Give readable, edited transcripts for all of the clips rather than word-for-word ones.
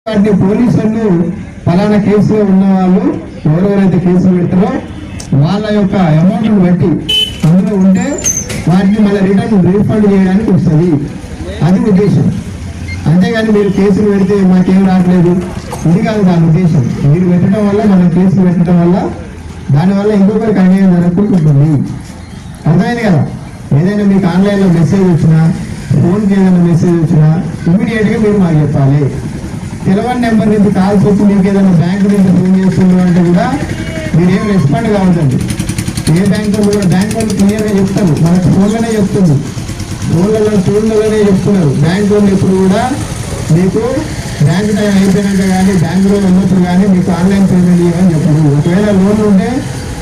వాటిని పోలీసులు ఫలానా కేసులో ఉన్న వాళ్ళు ఎవరెవరైతే కేసులు పెడతారో వాళ్ళ యొక్క అమౌంట్ బట్టి అందులో ఉంటే వాటిని మళ్ళీ రిటర్న్ రీఫండ్ చేయడానికి వస్తుంది. అది ఉద్దేశం. అంతేగాని మీరు కేసులు పెడితే మాకేం రావట్లేదు ఇది కాదు దాని ఉద్దేశం. మీరు పెట్టడం వల్ల మనం కేసులు పెట్టడం వల్ల దానివల్ల ఇంకొకరికి అన్యాయం జరగకుంటుంది. అర్థమైంది కదా. ఏదైనా మీకు ఆన్లైన్లో మెసేజ్ వచ్చినా ఫోన్కి ఏదైనా మెసేజ్ వచ్చినా ఇమీడియట్గా మీరు మాకు చెప్పాలి. తెలవని నెంబర్ నుంచి కాల్స్ వచ్చి మీకు ఏదైనా బ్యాంకు నుంచి ఫోన్ చేస్తున్నారు అంటే కూడా మీరేం రెస్పాండ్ కావద్దండి. ఏ బ్యాంకు కూడా బ్యాంక్ వాళ్ళు క్లియర్గా చెప్తారు, మనకు ఫోన్లోనే చెప్తుంది, ఫోన్లలోనే చెప్తున్నారు. బ్యాంక్ వాళ్ళు ఎప్పుడు కూడా మీకు బ్యాంక్ టైం అయిపోయినాక కానీ బ్యాంకులో ఉన్నప్పుడు కానీ మీకు ఆన్లైన్ పేమెంట్ ఇవ్వని చెప్పరు. ఒకవేళ లోన్ ఉంటే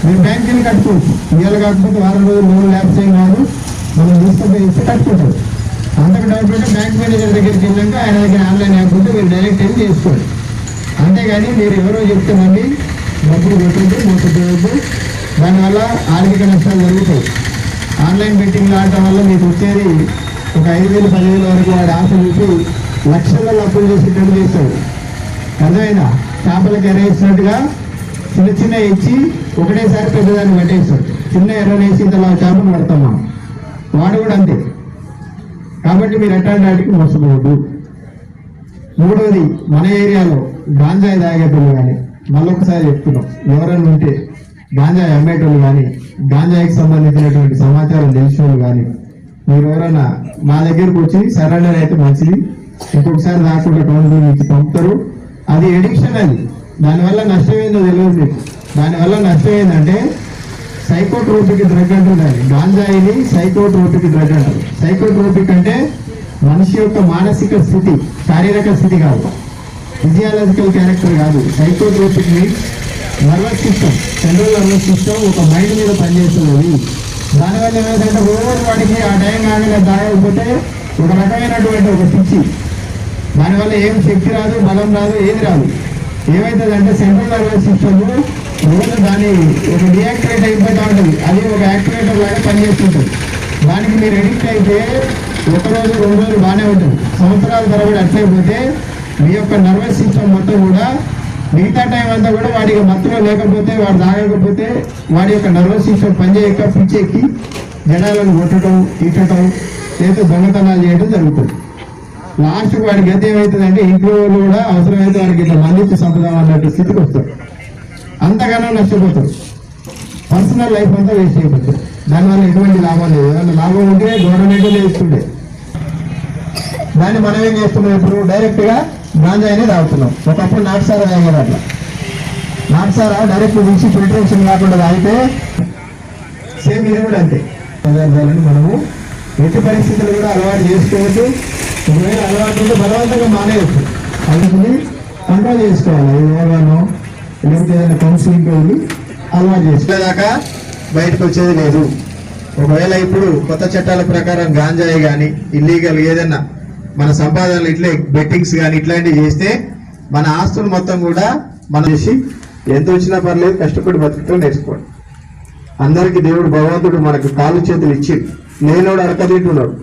మీరు బ్యాంక్ వెళ్ళి కట్టుకోవచ్చు. ఇవాళ కాకపోతే వారం రోజులు లోన్ ల్యాప్స్ ఏం కాదు, మనం తీసుకుంటే ఇస్తే కట్టుకుంటారు. అంతకు డౌట్ ఉంటే బ్యాంక్ మేనేజర్ దగ్గరికి వెళ్ళాక ఆయన దగ్గర ఆన్లైన్ యాప్ ఉంటే మీరు డైరెక్ట్ వెళ్ళి చేసుకోండి. అంతేగాని మీరు ఎవరో చెప్తే మళ్ళీ డబ్బులు కొట్టద్దు, మోసపోవద్దు. దానివల్ల ఆర్థిక నష్టాలు జరుగుతాయి. ఆన్లైన్ బెట్టింగ్లు ఆడటం వల్ల మీకు వచ్చేది ఒక 5,000 10,000 వరకు వాడు ఆశ చూసి లక్షలలో అప్పులు చేసేటట్టు చేస్తాడు. అర్థమైనా చేపలకు ఎర్ర ఇచ్చినట్టుగా చిన్న చిన్న ఇచ్చి ఒకటేసారి పెద్దదాన్ని కట్టేస్తాడు. చిన్న ఎర్రనేసి ఇంతలా చేపలు పడతాం మనం. వాడు కూడా అంతే. కాబట్టి మీరు ఎట్లాంటి వాటికి మోసపోవద్దు. మూడవది, మన ఏరియాలో గాంజాయి తాగేటోళ్ళు కానీ మళ్ళొకసారి చెప్తున్నాం, ఎవరైనా ఉంటే గాంజాయి అమ్మేటోళ్ళు కానీ గాంజాయికి సంబంధించినటువంటి సమాచారం తెలిసిన వాళ్ళు కానీ మీరు ఎవరైనా మా దగ్గరకు వచ్చి సరెండర్ అయితే మంచిది, ఇంకొకసారి దాకుండా కౌన్సిలింగ్ ఇచ్చి పంపుతారు. అది ఎడిక్షన్. అది దానివల్ల నష్టం ఏందో తెలియదు మీకు. దానివల్ల నష్టం ఏంటంటే సైకోట్రోపిక్ డ్రగ్ అంటుంది. గాంజాయిని సైకోట్రోపిక్ డ్రగ్ అంటారు. సైకోట్రోపిక్ అంటే మనిషి యొక్క మానసిక స్థితి, శారీరక స్థితి కాదు, ఫిజియాలజికల్ క్యారెక్టర్ కాదు. Psychotropic means nervous system, central nervous system ఒక మైండ్ మీద పనిచేస్తుంది. దానివల్ల ఏమైందంటే రోజు వాడికి ఆ టైం కాగానే తాగకపోతే ఒక రకమైనటువంటి ఒక పిచ్చి, దానివల్ల ఏం శక్తి రాదు, బలం రాదు, ఏది రాదు. ఏమవుతుందంటే సెంట్రల్ నర్వస్ సిస్టమ్ రోజు దాన్ని ఒక డియాక్టివేట్ అయిపోతూ ఉంటుంది. అది ఒక యాక్టివేటర్ లాగా పనిచేస్తుంటుంది. దానికి మీరు ఎడిక్ట్ అయితే ఒకరోజు 2 రోజులు బాగానే ఉంటుంది, సంవత్సరాల తరబడి అట్లయిపోతే మీ యొక్క నర్వస్ సిస్టమ్ మొత్తం కూడా మిగతా టైం అంతా కూడా వాడికి మత్తులో లేకపోతే, వాడు తాగకపోతే వాడి యొక్క నర్వస్ సిస్టమ్ పనిచేయక పిచ్చెక్కి జనాలను కొట్టడం, తిట్టడం, లేదా దొంగతనాలు చేయడం జరుగుతుంది. లాస్ట్కి వాడి గతి ఏమవుతుందంటే ఇంట్లో వాళ్ళు కూడా అవసరమైతే వాడికి ఇట్లా మందించి సంపదాం అన్నట్టు స్థితికి వస్తారు. అంతగానో నష్టపోతారు. పర్సనల్ లైఫ్ అంతా వేస్ట్ అయిపోతుంది. దానివల్ల ఎటువంటి లాభం లేదు. ఏదైనా లాభం ఉంటే గవర్నమెంట్ వేస్తుండే. దాన్ని మనం ఏం చేస్తున్నాం, ఇప్పుడు డైరెక్ట్గా గాంజాయినే తాగుతున్నాం. ఒకప్పుడు నాటుసారా తాగేది. అట్లా నాటుసారా డైరెక్ట్ తీసి ఫిల్టరేషన్ కాకుండా తాగితే సేమ్ ఇది కూడా అంతే. పదార్థాలను మనము ఎట్టి పరిస్థితులు కూడా అలవాటు చేసుకోవద్దు. ఒకవేళ అలవాటు ఉంటే బలవంతంగా మానేయచ్చు. అందుకని కంట్రోల్ చేసుకోవాలి. యోగానో లేకపోతే ఏదైనా కౌన్సిలింగ్ వెళ్ళి అలవాటు చేసుకోదాకా బయటకు వచ్చేది లేదు. ఒకవేళ ఇప్పుడు కొత్త చట్టాల ప్రకారం గాంజాయి కానీ ఇల్లీగల్ ఏదైనా మన సంపాదనలు ఇట్లే బెట్టింగ్స్ కానీ ఇట్లాంటివి చేస్తే మన ఆస్తులు మొత్తం కూడా మనం చేసి ఎంత వచ్చినా పర్లేదు కష్టపడి బతుకుతూ నేర్చుకోండి. అందరికీ దేవుడు భగవంతుడు మనకు కాళ్ళు చేతులు ఇచ్చి నేనోడు అడక తింటున్నాడు.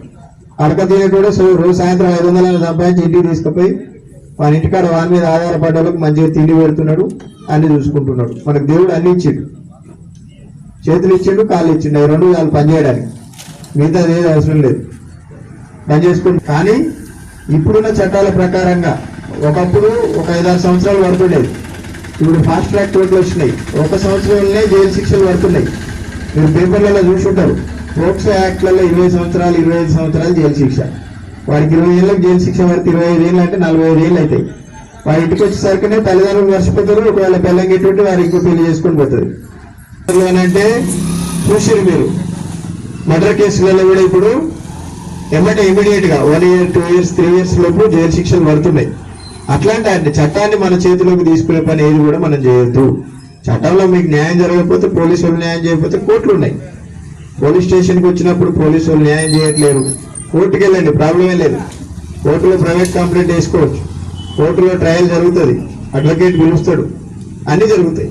అడక తినే కూడా రోజు సాయంత్రం 500 సంపాదించి ఇంటికి తీసుకుపోయి వాని ఇంటికాడ వాని మీద ఆధారపడ్డ వాళ్ళకి మంచిగా తిండి పెడుతున్నాడు, అన్ని చూసుకుంటున్నాడు. మనకు దేవుడు అన్ని ఇచ్చిండు, చేతులు ఇచ్చిండు, కాళ్ళు ఇచ్చిండు. అవి 2 చాలు పనిచేయడానికి, మిగతా ఏది అవసరం లేదు, పని చేసుకుంటు. కానీ ఇప్పుడున్న చట్టాల ప్రకారంగా ఒకప్పుడు ఒక 5-6 సంవత్సరాలు పడుతుండేది. ఇప్పుడు ఫాస్ట్ ట్రాక్ కోర్టులు వచ్చినాయి. 1 సంవత్సరంలోనే జైలు శిక్షలు పడుతున్నాయి. మీరు పేపర్లలో చూసుంటారు. పోక్సో యాక్ట్లలో 20 సంవత్సరాలు 25 సంవత్సరాలు జైలు శిక్ష. వాడికి 20 ఏళ్ళకి జైలు శిక్ష పడితే 25 ఏళ్ళు అంటే 45 ఏళ్ళు అవుతాయి. వాడి ఇంటికి వచ్చేసరికినే తల్లిదండ్రులు మర్చిపోతారు. ఒకవేళ పెళ్ళం గిట్టుంటే వారు ఇంకో పెళ్లి చేసుకొని పోతుంది. అంటే చూసారు మీరు మర్డర్ కేసులలో కూడా ఇప్పుడు ఏమంటే ఇమీడియట్ గా 1 year 2 years 3 years లోపు జైలు శిక్షలు పడుతున్నాయి. అట్లాంటి చట్టాన్ని మన చేతిలోకి తీసుకునే పని ఏది కూడా మనం చేయొద్దు. చట్టంలో మీకు న్యాయం జరగకపోతే పోలీసు వాళ్ళు న్యాయం చేయకపోతే కోర్టులు ఉన్నాయి. పోలీస్ స్టేషన్కి వచ్చినప్పుడు పోలీసు వాళ్ళు న్యాయం చేయట్లేరు, కోర్టుకి వెళ్ళండి, ప్రాబ్లమే లేదు. కోర్టులో ప్రైవేట్ కంప్లైంట్ వేసుకోవచ్చు, కోర్టులో ట్రయల్ జరుగుతుంది, అడ్వకేట్ పిలుస్తాడు, అన్ని జరుగుతాయి.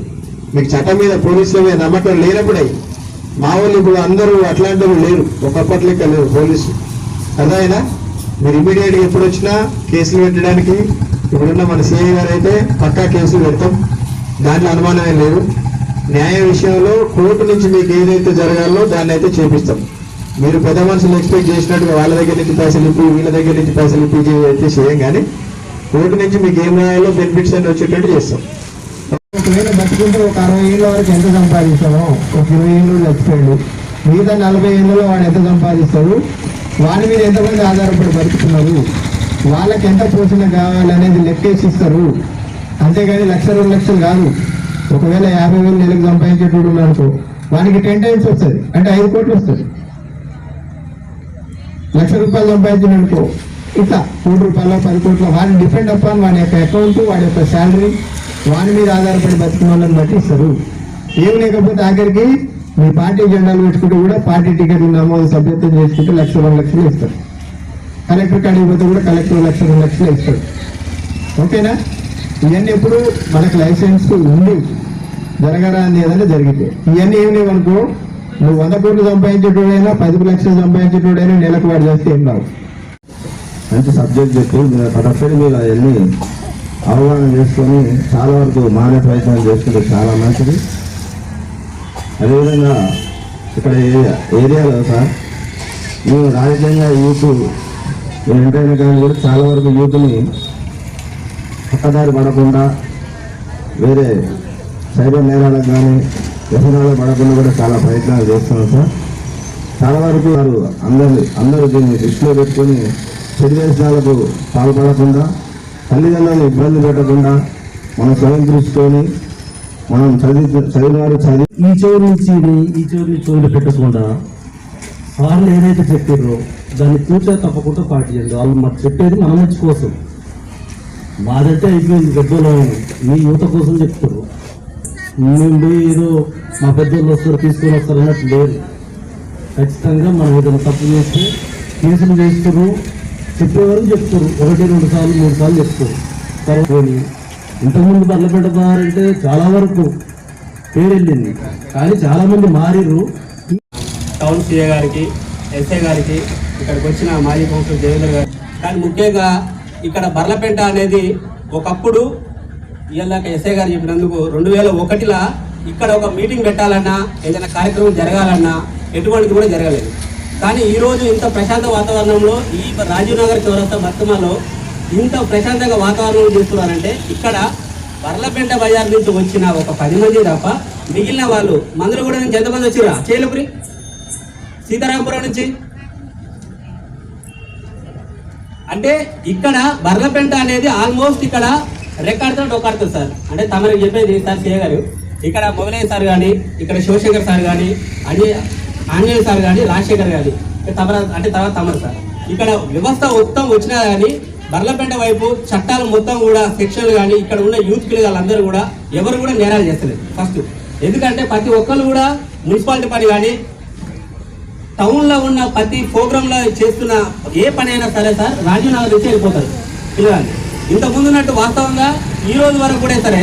మీకు చట్టం మీద పోలీసుల మీద నమ్మకం లేనప్పుడే మా వాళ్ళు ఇప్పుడు అందరూ అట్లాంటి వాళ్ళు లేరు, ఒకప్పట్లెక్క లేరు పోలీసు. అర్థమైనా? మీరు ఇమీడియట్గా ఎప్పుడు వచ్చినా కేసులు పెట్టడానికి ఇప్పుడున్న మన సిఐ గారు అయితే పక్కా కేసులు పెడతాం, దాంట్లో అనుమానమే లేదు. న్యాయ విషయంలో కోర్టు నుంచి మీకు ఏదైతే జరగాలో దాన్ని అయితే చేపిస్తాం. మీరు పెద్ద మనుషులు ఎక్స్పెక్ట్ చేసినట్టుగా వాళ్ళ దగ్గర నుంచి పైసలు ఇప్పి వీళ్ళ దగ్గర నుంచి పైసలు ఇప్పి అయితే చేయం, కానీ కోర్టు నుంచి మీకు ఏం రాయాలో బెనిఫిట్స్ అన్ని వచ్చేటట్టు చేస్తాం. ఒకవేళ బతుకుంటే ఒక 60 ఏళ్ళ వరకు ఎంత సంపాదిస్తామో, ఒక 20 ఏళ్ళు చచ్చిపోయాడు, మిగతా 40 ఏళ్ళలో వాడు ఎంత సంపాదిస్తాడు, వాడి మీద ఎంతమంది ఆధారపడి బతుకుతున్నారు, వాళ్ళకి ఎంత పోషణ కావాలనేది లెక్కేసిస్తారు. అంతేగాని 1,00,000 2 లక్షలు కాదు. ఒకవేళ 50,000 నెలకు సంపాదించేటోడు ఉన్నాడుకో, వానికి 10 టైమ్స్ వస్తుంది, అంటే 5 కోట్లు వస్తుంది. 1,00,000 రూపాయలు సంపాదించిననుకో, ఇట్లా 3 రూపాయలు 10 కోట్ల, వాడిని డిపెండ్ అపాన్ వాడి యొక్క అకౌంట్, వాడి యొక్క శాలరీ, వాడి మీద ఆధారపడి బతుకున్న వాళ్ళని బట్టి ఇస్తారు. ఏం లేకపోతే ఆఖరికి మీ పార్టీ జెండాలు పెట్టుకుంటే కూడా పార్టీ టికెట్లు నమోదు సభ్యత్వం చేసుకుంటే 1,00,000 2 లక్షలు ఇస్తారు. కలెక్టర్ కాడికి పోతే కూడా కలెక్టర్ 1,00,000 2 లక్షలు ఇస్తాడు. ఓకేనా? ఇవన్నీ ఎప్పుడు మనకు లైసెన్స్ ఉంది జరగరా అని ఏదైనా జరిగితే, ఇవన్నీ ఏం లేవనుకో, నువ్వు 100 కోట్లు సంపాదించేటోడైనా 10 లక్షలు సంపాదించేటోడైనా నెలకు వాడు చేస్తే ఏం రావు. మంచి సబ్జెక్ట్ చెప్పి పదసరి మీరు అవన్నీ అవగాహన చేసుకొని చాలా వరకు మానే ప్రయత్నం చేసుకుంటే చాలా మంచిది. అదేవిధంగా ఇక్కడ ఏరియాలో సార్ మేము రాజకీయంగా యూత్ ఎంటైనా కానీ కూడా చాలా వరకు యూత్ని పక్కదారి పడకుండా వేరే సైబర్ నేరాలకు కానీ వ్యసనాలకు పడకుండా కూడా చాలా ప్రయత్నాలు చేస్తున్నాం సార్. చాలా వరకు వారు అందరూ దీన్ని దృష్టిలో పెట్టుకొని చెడు వ్యసనాలకు పాల్పడకుండా, తల్లిదండ్రులను ఇబ్బంది పెట్టకుండా, మనం స్వయం దృష్టితోని మనం చదివిన వారు ఈ చెవుల నుంచి ఈ చెవుని చెవులు పెట్టకుండా వాళ్ళు ఏదైతే చెప్పారో దాన్ని తూచా తప్పకుండా పాటించండి. వాళ్ళు మాకు చెప్పేది మన మంచి కోసం. మాదంటే అయిపోయింది, పెద్దోళ్ళు మీ యువత కోసం చెప్తారు. మేము పోయి ఏదో మా పెద్దోళ్ళు వస్తారు తీసుకొని వస్తారు అన్నట్టు లేదు. ఖచ్చితంగా మనం ఏదైనా తప్పు చేస్తే కేసులు చేస్తారు, చెప్పేవారు చెప్తారు, 1 2 సార్లు 3 సార్లు చెప్తారు. తర్వాత ఇంతకుముందు బర్లపేట అంటే చాలా వరకు పేరు వెళ్ళింది, కానీ చాలా మంది మారిర్రు. టౌన్ సీఏ గారికి, ఎస్ఐ గారికి, ఇక్కడికి వచ్చిన మాజీ కౌన్సిలర్ దేవేంద్ర గారు, కానీ ముఖ్యంగా ఇక్కడ బర్లపేట అనేది ఒకప్పుడు ఇవాళ ఎస్ఐ గారు చెప్పినందుకు 2001లో ఇక్కడ ఒక మీటింగ్ పెట్టాలన్నా, ఏదైనా కార్యక్రమం జరగాలన్నా ఎటువంటిది కూడా జరగలేదు. కానీ ఈరోజు ఇంత ప్రశాంత వాతావరణంలో ఈ రాజీవ్ నగర్ చౌరస్తా బతుకమ్మలో ఇంత ప్రశాంతంగా వాతావరణం చేస్తున్నారంటే ఇక్కడ బర్లపేట బజార్ నుంచి వచ్చిన ఒక 10 మంది తప్ప మిగిలిన వాళ్ళు మందులగూడ నుంచి ఎంతమంది వచ్చిరా? చేలపురి, సీతారాంపురం నుంచి. అంటే ఇక్కడ బర్లపేట అనేది ఆల్మోస్ట్ ఇక్కడ రెక్కాడుతో డొక్కాడుతుంది సార్. అంటే తమరికి చెప్పేది సార్ సీఏ గారు, ఇక్కడ మొదలయ్య సార్ కానీ, ఇక్కడ శివశంకర్ సార్ కానీ, ఆంజనేయ సార్ కానీ, రాజశేఖర్ కానీ, తర్వాత తమరు సార్, ఇక్కడ వ్యవస్థ మొత్తం వచ్చినా కానీ బర్లపేట వైపు చట్టాలు మొత్తం కూడా సెక్షన్లు కానీ ఇక్కడ ఉన్న యూత్ పిల్లలందరూ కూడా ఎవరు కూడా నేరాలు చేస్తలేదు ఫస్ట్. ఎందుకంటే ప్రతి ఒక్కరు కూడా మున్సిపాలిటీ పని కానీ టౌన్లో ఉన్న ప్రతి ప్రోగ్రాంలో చేస్తున్న ఏ పని అయినా సరే సార్ రాజీవ్ నగర్ నుంచి వెళ్ళిపోతారు పిల్లలు. ఇంతకుముందు ఉన్నట్టు వాస్తవంగా ఈ రోజు వరకు కూడా సరే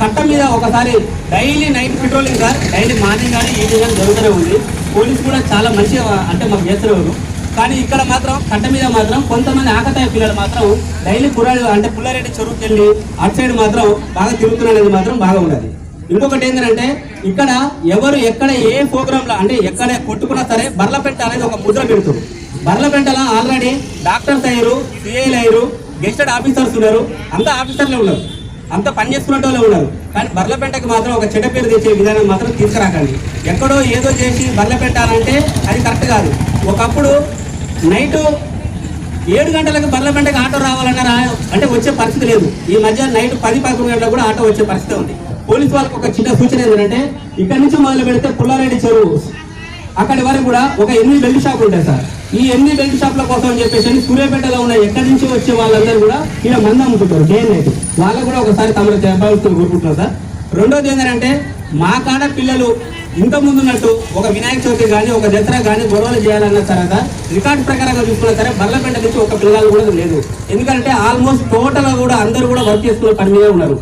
కట్ట మీద ఒకసారి daily night patrolling sir, daily morning కానీ ఈవినింగ్ కానీ జరుగుతూనే ఉంది. పోలీసు కూడా చాలా మంచిగా అంటే మాకు చేస్తున్నారు. కానీ ఇక్కడ మాత్రం కట్ట మీద మాత్రం కొంతమంది ఆకతాయ పిల్లలు మాత్రం డైలీ పుల్లారెడ్డి చెరువుకి వెళ్ళి అటు సైడ్ మాత్రం బాగా తిరుగుతున్నది మాత్రం బాగా ఉన్నది. ఇంకొకటి ఏంటంటే ఇక్కడ ఎవరు ఎక్కడ ఏ ప్రోగ్రాంలో అంటే ఎక్కడ కొట్టుకున్నా సరే బర్లపేట అనేది ఒక ముద్ర పెడుతుంది. బర్లపేటలో ఆల్రెడీ డాక్టర్స్ అయ్యారు, సిఐలు అయ్యారు, గెస్టెడ్ ఆఫీసర్స్ ఉన్నారు, అంతా ఆఫీసర్లే ఉన్నారు, అంతా పని చేసుకునే వాళ్ళు ఉన్నారు. కానీ బర్లపేటకి మాత్రం ఒక చెడ్డ పేరు తెచ్చే విధానం మాత్రం తీసుకురాకండి. ఎక్కడో ఏదో చేసి బర్లపేట అంటే అది కరెక్ట్ కాదు. ఒకప్పుడు నైట్ 7 గంటలకు బర్లపేటకి ఆటో రావాలన్నా అంటే వచ్చే పరిస్థితి లేదు. ఈ మధ్య నైట్ 10-11 గంటలకు కూడా ఆటో వచ్చే పరిస్థితి ఉంది. పోలీసు వాళ్ళకి ఒక చిన్న సూచన ఏంటంటే ఇక్కడ నుంచి మొదలు పెడితే పుల్లారెడ్డి చెరువు అక్కడి వరకు కూడా ఒక 8 బెల్ట్ షాపులు ఉంటాయి సార్. ఈ 8 బెల్ట్ షాపుల కోసం అని చెప్పేసి సూర్యాపేటలో ఉన్న ఎక్కడి నుంచి వచ్చే వాళ్ళందరూ కూడా ఇలా మంది అమ్ముతుంటారు డే అండ్ నైట్. వాళ్ళకు కూడా ఒకసారి తమరు చెప్పాల్సి కోరుకుంటున్నాం సార్. రెండోది ఏంటంటే మా కాడ పిల్లలు ఇంత ముందు ఉన్నట్టు ఒక వినాయక చవితి కానీ ఒక దసరా కానీ గొడవలు చేయాలన్న తర్వాత రికార్డు ప్రకారంగా చూసుకున్నా సరే బర్లపేట నుంచి ఒక పిల్లలు కూడా లేదు. ఎందుకంటే ఆల్మోస్ట్ టోటల్ కూడా అందరూ కూడా వర్క్ చేసుకునే పని మీదే ఉన్నారు.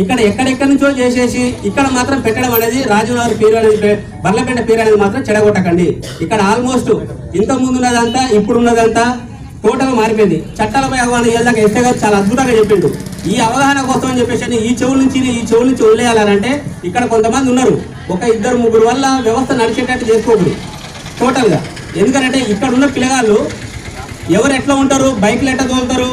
ఇక్కడ ఎక్కడెక్కడి నుంచో చేసేసి ఇక్కడ మాత్రం పెట్టడం అనేది రాజునగర్ పేరు అనేది బర్లపేట పేరు అనేది మాత్రం చెడగొట్టకండి. ఇక్కడ ఆల్మోస్ట్ ఇంత ముందు ఉన్నదంతా ఇప్పుడు ఉన్నదంతా టోటల్ మారిపోయింది. చట్టాలపై అవగాహన చేయాలంటే ఎస్ఐ గారు చాలా అద్భుతంగా చెప్పిండు. ఈ అవగాహన కోసం అని చెప్పేసి ఈ చెవుల నుంచి వదిలేయాలంటే ఇక్కడ కొంతమంది ఉన్నారు, ఒక 2-3 వల్ల వ్యవస్థ నడిచేటట్టు చేసుకోకూడదు టోటల్గా. ఎందుకంటే ఇక్కడ ఉన్న పిల్లగాళ్ళు ఎవరు ఎట్లా ఉంటారు, బైక్లు ఎట్లా తోలుతారు,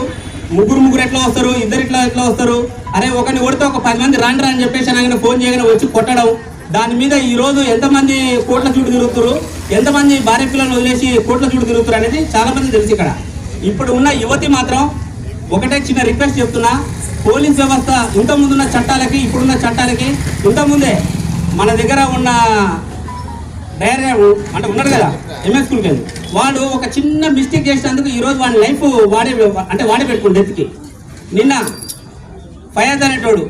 ముగ్గురు ఎట్లా వస్తారు, ఇద్దరు ఎట్లా వస్తారు, అరే ఒకరిని కొడితే ఒక 10 మంది రాండ్రా అని చెప్పేసి ఆయన ఫోన్ చేయగానే వచ్చి కొట్టడం. దాని మీద ఈరోజు ఎంతమంది కోట్ల చుట్టూ తిరుగుతారు, ఎంతమంది భార్య పిల్లలను వదిలేసి కోట్ల చుట్టూ తిరుగుతారు అనేది చాలా మంది తెలుసు. ఇక్కడ ఇప్పుడు ఉన్న యువతి మాత్రం ఒకటే చిన్న రిక్వెస్ట్ చెప్తున్నా, పోలీస్ వ్యవస్థ ఇంతకుముందున్న చట్టాలకి ఇప్పుడున్న చట్టాలకి, ఇంతకుముందే మన దగ్గర ఉన్న అంటే ఉన్నాడు కదా ఎంఎస్ స్కూల్కి వెళ్ళి, వాడు ఒక చిన్న మిస్టేక్ చేసినందుకు ఈరోజు వాడి లైఫ్ వాడే పెట్టుకుంటే డెత్కి. నిన్న ఫయాజ్ అనేటోడు